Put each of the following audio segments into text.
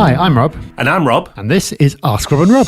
Hi, I'm Rob. And I'm Rob. And this is Ask Rob and Rob.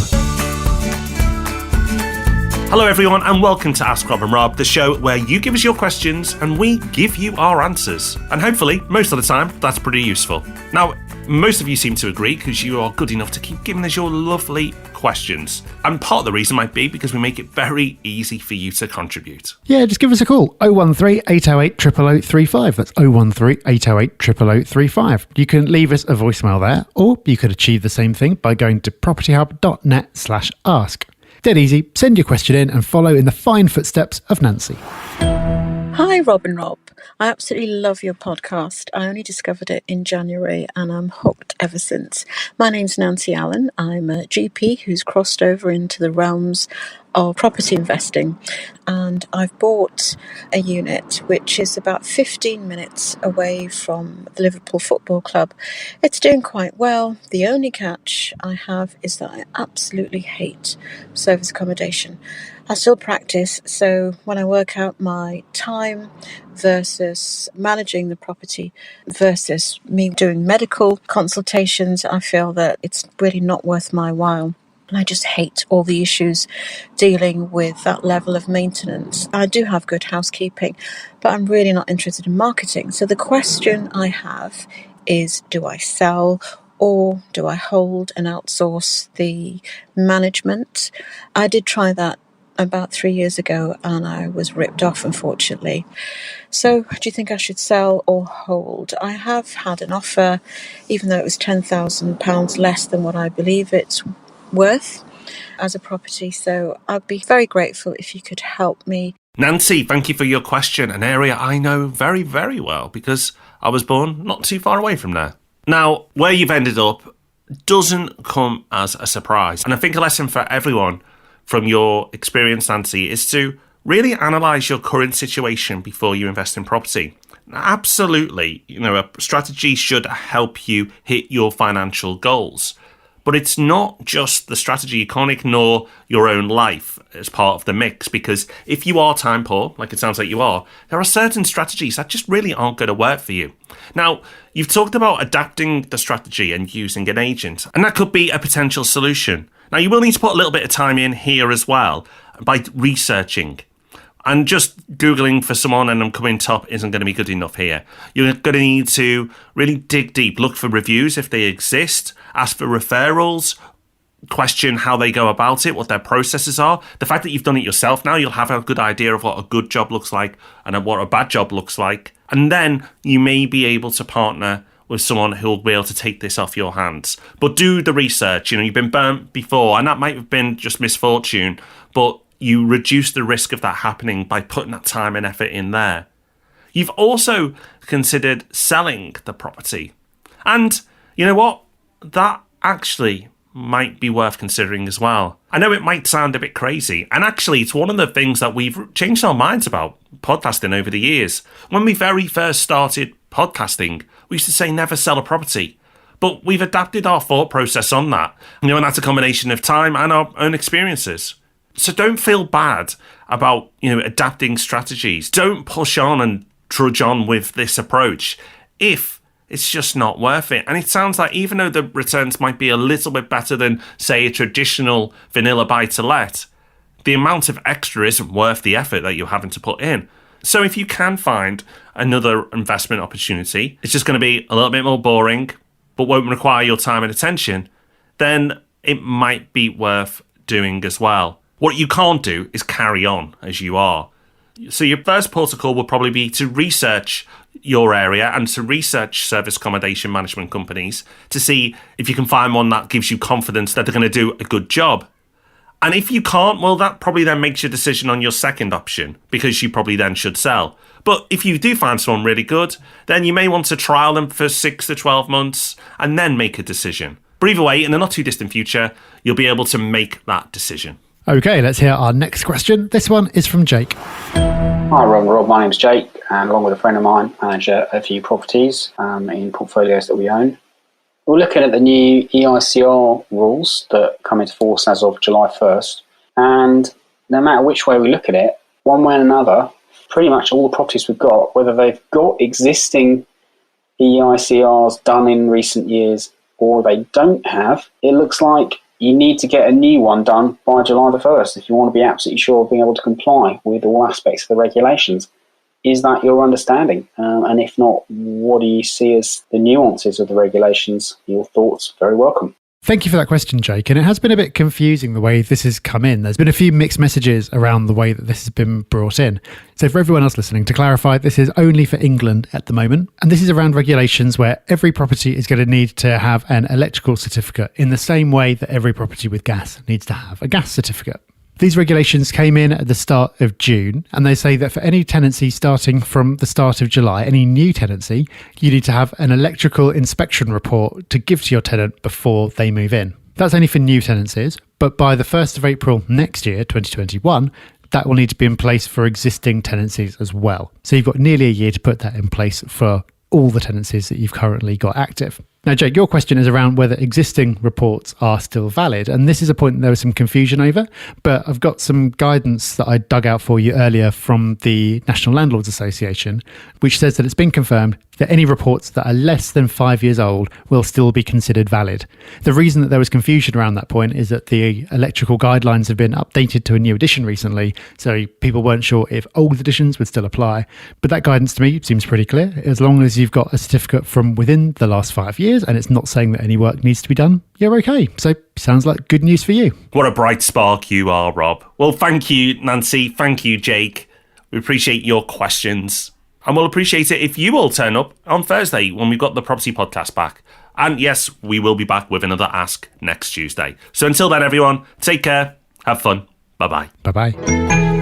Hello everyone and welcome to Ask Rob and Rob, the show where you give us your questions and we give you our answers. And hopefully, most of the time, that's pretty useful. Now, most of you seem to agree because you are good enough to keep giving us your lovely questions. And part of the reason might be because we make it very easy for you to contribute. Yeah, just give us a call. 013 808 00035. That's 013 808 00035. You can leave us a voicemail there, or you could achieve the same thing by going to propertyhub.net/ask. Dead easy, send your question in and follow in the fine footsteps of Nancy. Hi, Rob and Rob. I absolutely love your podcast. I only discovered it in January and I'm hooked ever since. My name's Nancy Allen. I'm a GP who's crossed over into the realms of property investing, and I've bought a unit which is about 15 minutes away from the Liverpool Football Club. It's doing quite well. The only catch I have is that I absolutely hate service accommodation. I still practice, so when I work out my time versus managing the property versus me doing medical consultations, I feel that it's really not worth my while. And I just hate all the issues dealing with that level of maintenance. I do have good housekeeping, but I'm really not interested in marketing. So the question I have is, do I sell or do I hold and outsource the management? I did try that about 3 years ago and I was ripped off, unfortunately. So do you think I should sell or hold? I have had an offer, even though it was £10,000 less than what I believe it's worth as a property, so I'd be very grateful if you could help me. Nancy, thank you for your question, an area I know very, very well because I was born not too far away from there. Now, where you've ended up doesn't come as a surprise, and I think a lesson for everyone from your experience, Nancy, is to really analyse your current situation before you invest in property. Absolutely, a strategy should help you hit your financial goals. But it's not just the strategy. You can't ignore your own life as part of the mix, because if you are time poor, like it sounds like you are, there are certain strategies that just really aren't going to work for you. Now, you've talked about adapting the strategy and using an agent, and that could be a potential solution. Now, you will need to put a little bit of time in here as well by researching. And just Googling for someone and them coming top isn't going to be good enough here. You're going to need to really dig deep, look for reviews if they exist, ask for referrals, question how they go about it, what their processes are. The fact that you've done it yourself now, you'll have a good idea of what a good job looks like and what a bad job looks like. And then you may be able to partner with someone who will be able to take this off your hands. But do the research. You've been burnt before, and that might have been just misfortune, but you reduce the risk of that happening by putting that time and effort in there. You've also considered selling the property. And you know what? That actually might be worth considering as well. I know it might sound a bit crazy, and actually it's one of the things that we've changed our minds about podcasting over the years. When we very first started podcasting, we used to say never sell a property. But we've adapted our thought process on that. And that's a combination of time and our own experiences. So don't feel bad about, adapting strategies. Don't push on and trudge on with this approach if it's just not worth it. And it sounds like even though the returns might be a little bit better than, say, a traditional vanilla buy-to-let, the amount of extra isn't worth the effort that you're having to put in. So if you can find another investment opportunity, it's just going to be a little bit more boring, but won't require your time and attention, then it might be worth doing as well. What you can't do is carry on as you are. So your first protocol will probably be to research your area and to research service accommodation management companies to see if you can find one that gives you confidence that they're going to do a good job. And if you can't, well, that probably then makes your decision on your second option, because you probably then should sell. But if you do find someone really good, then you may want to trial them for 6 to 12 months and then make a decision. But either way, in the not too distant future, you'll be able to make that decision. Okay, let's hear our next question. This one is from Jake. Hi Rob, my name's Jake, and along with a friend of mine, manage a few properties in portfolios that we own. We're looking at the new EICR rules that come into force as of July 1st, and no matter which way we look at it, one way or another, pretty much all the properties we've got, whether they've got existing EICRs done in recent years or they don't have, it looks like you need to get a new one done by July the 1st if you want to be absolutely sure of being able to comply with all aspects of the regulations. Is that your understanding? And if not, what do you see as the nuances of the regulations? Your thoughts, very welcome. Thank you for that question, Jake. And it has been a bit confusing the way this has come in. There's been a few mixed messages around the way that this has been brought in. So for everyone else listening, to clarify, this is only for England at the moment. And this is around regulations where every property is going to need to have an electrical certificate in the same way that every property with gas needs to have a gas certificate. These regulations came in at the start of June, and they say that for any tenancy starting from the start of July, any new tenancy, you need to have an electrical inspection report to give to your tenant before they move in. That's only for new tenancies, but by the 1st of April next year, 2021, that will need to be in place for existing tenancies as well. So you've got nearly a year to put that in place for all the tenancies that you've currently got active. Now, Jake, your question is around whether existing reports are still valid. And this is a point that there was some confusion over, but I've got some guidance that I dug out for you earlier from the National Landlords Association, which says that it's been confirmed that any reports that are less than 5 years old will still be considered valid. The reason that there was confusion around that point is that the electrical guidelines have been updated to a new edition recently, so people weren't sure if old editions would still apply. But that guidance to me seems pretty clear. As long as you've got a certificate from within the last 5 years and it's not saying that any work needs to be done, you're okay. So sounds like good news for you. What a bright spark you are, Rob. Well, thank you, Nancy. Thank you, Jake. We appreciate your questions. And we'll appreciate it if you all turn up on Thursday when we've got the Property Podcast back. And yes, we will be back with another Ask next Tuesday. So until then, everyone, take care, have fun. Bye-bye. Bye-bye.